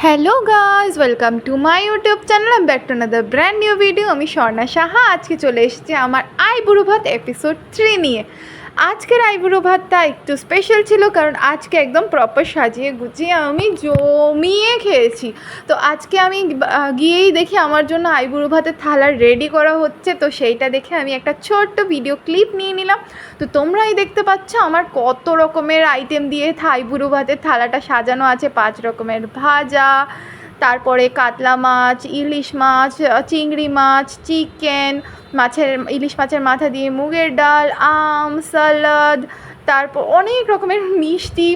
Hello guys, welcome to my YouTube channel. আমি back to another brand new video. আমি স্বর্ণা সাহা। আজকে চলে এসেছি আমার আইবুড়ো ভাত এপিসোড 3 নিয়ে। আজকের আইবুড়ো ভাতটা একটু স্পেশাল ছিল, কারণ আজকে একদম প্রপার সাজিয়ে গুছিয়ে আমি জমিয়ে খেয়েছি। তো আজকে আমি গিয়েই দেখি আমার জন্য আইবুড়ো ভাতের থালা রেডি করা হচ্ছে। তো সেইটা দেখে আমি একটা ছোট্ট ভিডিও ক্লিপ নিয়ে নিলাম। তো তোমরাই দেখতে পাচ্ছ আমার কত রকমের আইটেম দিয়ে আইবুড়ো ভাতের থালাটা সাজানো আছে। 5 রকমের ভাজা, তারপরে কাতলা মাছ, ইলিশ মাছ, চিংড়ি মাছ, চিকেন, ইলিশ মাছের মাথা দিয়ে মুগের ডাল, আম, সালাদ, তারপর অনেক রকমের মিষ্টি।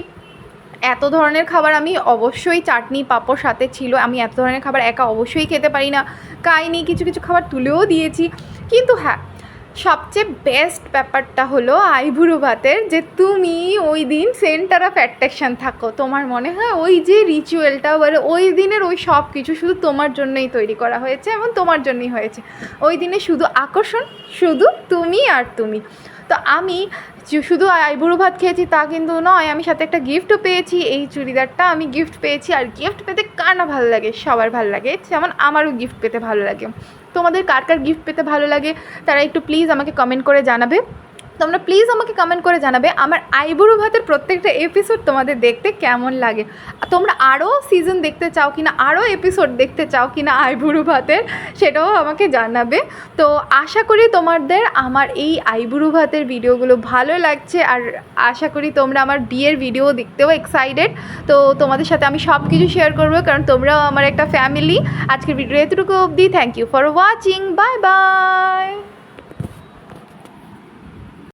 এত ধরনের খাবার আমি অবশ্যই, চাটনি পাঁপড় সাথে ছিল। আমি এত ধরনের খাবার একা অবশ্যই খেতে পারি না, খাইনি। কিছু কিছু খাবার তুলেও দিয়েছি। কিন্তু হ্যাঁ, সবচেয়ে বেস্ট ব্যাপারটা হলো আইবুড়ো ভাতের, যে তুমি ওই দিন সেন্টার অফ অ্যাট্রাকশান থাকো। তোমার মনে হয় ওই যে রিচুয়ালটা, বলে ওই দিনের ওই সব কিছু শুধু তোমার জন্যই তৈরি করা হয়েছে এবং তোমার জন্যই হয়েছে। ওই দিনে শুধু আকর্ষণ, শুধু তুমি আর তুমি। তো আমি শুধু আইবুড়ো ভাত খেয়েছি তা কিন্তু নয়, আমি সাথে একটা গিফটও পেয়েছি। এই চুড়িদারটা আমি গিফট পেয়েছি। আর গিফট পেতে কার না ভালো লাগে, সবার ভালো লাগে, যেমন আমারও গিফট পেতে ভালো লাগে। তোমাদের কার কার গিফট পেতে ভালো লাগে তারা একটু প্লিজ আমাকে কমেন্ট করে জানাবে। তোমরা প্লিজ আমাকে কমেন্ট করে জানাবে আমার আইবুড়ো ভাতের প্রত্যেকটা এপিসোড তোমাদের দেখতে কেমন লাগে। তোমরা আরও সিজন দেখতে চাও কিনা, আরও এপিসোড দেখতে চাও কিনা আইবুড়ো ভাতের, সেটাও আমাকে জানাবে। তো আশা করি তোমাদের আমার এই আইবুড়ো ভাতের ভিডিওগুলো ভালো লাগছে, আর আশা করি তোমরা আমার বিয়ের ভিডিও দেখতেও এক্সাইটেড। তো তোমাদের সাথে আমি সব কিছু শেয়ার করবো, কারণ তোমরাও আমার একটা ফ্যামিলি। আজকের ভিডিও এতটুকু অবধি। Thank you for watching. Bye by.